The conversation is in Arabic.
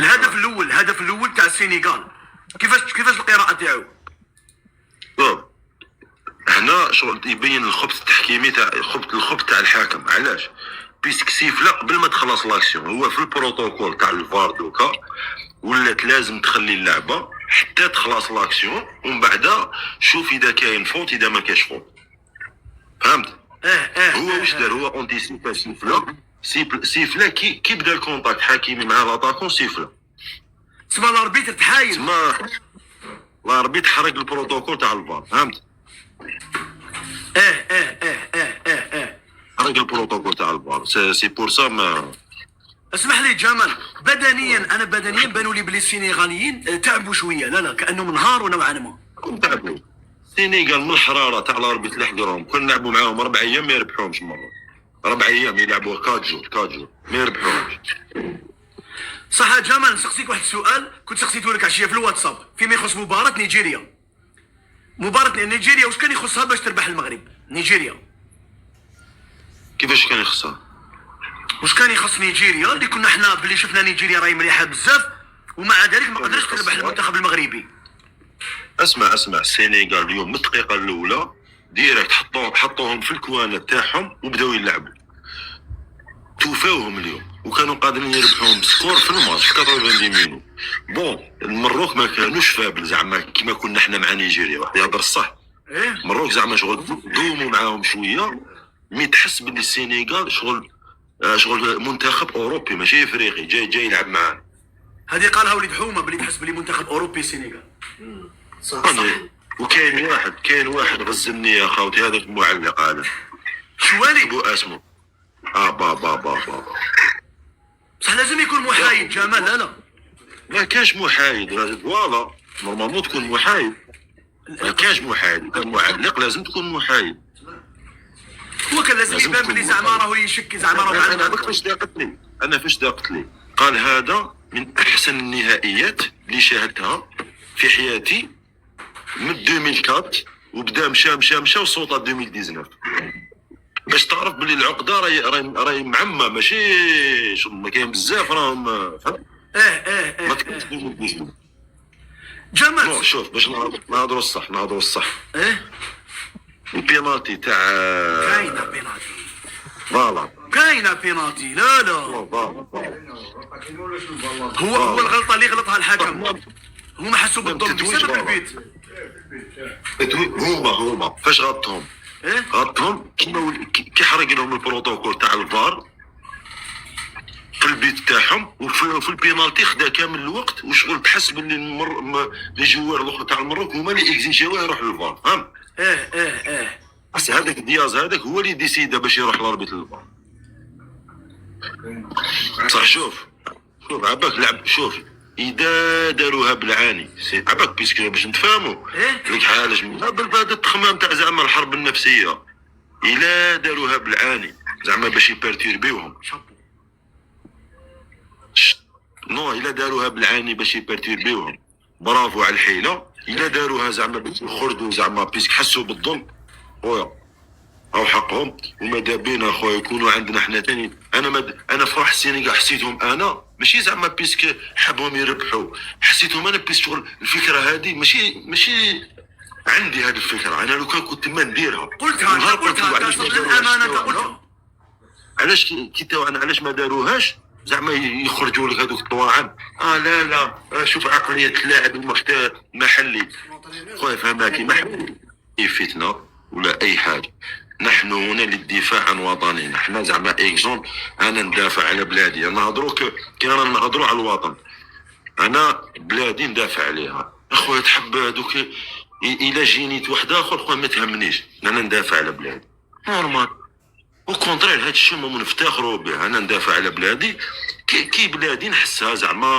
الهدف الاول تاع السينيغال كيفاش القراءه تاعو؟ هنا شغل يبين الخبث التحكيمي تاع الخبث تاع الحاكم. علاش؟ بيسك سيفلا قبل ما تخلص لاكسيون، هو في البروتوكول تاع الفار دوكا ولات لازم تخلي اللعبه حتى تخلص لاكسيون، ومن بعد شوف اذا كاين فوت اذا ما كاش فوت. فهمت؟ هو واش دار؟ هو اونتيسيبا سيفلا كي بدا الكونتاكت حكيمي مع لاتاكون سيفلا. تسمى الاربيتر تحايل، تسمى الاربيتر حرق البروتوكول تاع الفار. فهمت؟ حرق البروتوكول تاع الفار. سي بور سا ما اسمح لي جمال، انا بدنيا بانوا لي بلي السينيغاليين تعبوا شويه. لا كانهم انهاروا نوعا ما. تعبوا. السينيغال من الحراره تاع الاربيت اللي حضرهم كنا نلعبوا معاهم 4 ايام ما يربحوهمش مره. 4 ايام يلعبوا 4 جور ما يربحوهمش. صح جمال، نسقسيك واحد السؤال كنت سقسيته لك عشيه في الواتساب فيما يخص مباراه نيجيريا. مباراه نيجيريا واش كان يخصها باش تربح المغرب؟ نيجيريا كيفاش كان يخصها؟ واش كان يخص نيجيريا اللي كنا حنا بلي شفنا نيجيريا راهي مليحه بزاف ومع ذلك ما قدرش تربح المنتخب المغربي؟ اسمع السينيغال اليوم من الدقيقه الاولى ديريكت حطوهم في الكوانه تاعهم وبداو يلعبوا. توفاوهم اليوم وكانوا قادرين يربحوهم بسكور في الماتش 90 مينوت. بون المروك ما كانوش فابل زعما كيما كنا حنا مع نيجيريا. واحد يهضر الصح. المروك زعما شغل دوموا معاهم شويه، مي تحس بلي السينيغال شغل منتخب اوروبي ماشي افريقي جاي يلعب معانا. هذه قالها وليد حومه بلي تحس بلي منتخب اوروبي السينيغال. صح. وكاين واحد غزني يا خاوتي، هذاك المعلق هذا شوالي بو اسمه با بصح لازم يكون محايد جمال. لا ما كاش محايد. فوالا نورمالمون تكون محايد. ما كاش محايد. كان معلق لازم تكون محايد. هو كان لازم يبان بلي زعما راهو يشك زعما راهو. انا فاش داقت لي قال هذا من احسن النهائيات اللي شاهدتها في حياتي من 2004 وبدا مشى وصوت 2019 باش تعرف بلي العقده راهي معمه ماشي شغل ما كاين بزاف راهم. فهمت؟ ما تكونش 2019 جمال. شوف باش نهضروا الصح. البينالتي تاع كاينه بينالتي. فوالا كاينه بينالتي. لا هو الغلطه اللي غلطها الحكم. هما حسوا بالظلم بسبب البيت. هما فاش غلطهم غلطهم كي حرق لهم البروتوكول تاع الفار في البيت تاعهم وفي البينالتي خدا كامل الوقت وشغل تحس باللي لي جوار الاخر تاع المروك هما اللي اكزيجيوه يروح للفار. فهمت؟ بس هذاك دياز هذاك هو اللي ديسيدا باش يروح لاربيت للفار. صح. شوف عباك لعب. شوف اذا داروها بالعاني عباك بيسك باش نتفاهموا لك حاجه بالبعد التخمام تاع زعما الحرب النفسيه. الا داروها بالعاني زعما باش يبرتيربيوهم. الا داروها بالعاني باش يبرتيربيوهم برافو على الحيله. الا داروها زعما باش يخرجوا زعما بيسك حسوا بالظلم خويا او حقهم. وماذا بينا خويا يكونوا عندنا حنا ثاني. انا فرح السينيغال حسيتهم انا ماشي زعما بيسك حبهم يربحوا، حسيتهم انا بيسك شغل الفكره هذه ماشي عندي هذه الفكره. انا لو كنت ما نديرها قلتها الامانه قلتها. علاش علاش ما داروهاش زعما يخرجوا لك هذوك الطواعن. لا شوف عقليه اللاعب المحلي خويا فهماكي محلي اي فتنه ولا اي حاجه. نحن هنا للدفاع عن وطننا. احنا زعما اكزومبل انا ندافع على بلادي. نهضروا كنا نهضروا على الوطن. انا بلادي ندافع عليها. اخويا تحب دوك الى جينيت واحد اخر خويا ما تهمنيش. انا ندافع على بلادي نورمال. وكونترير هذا الشيء ما نفتخروا به. انا ندافع على بلادي كي بلادي نحسها زعما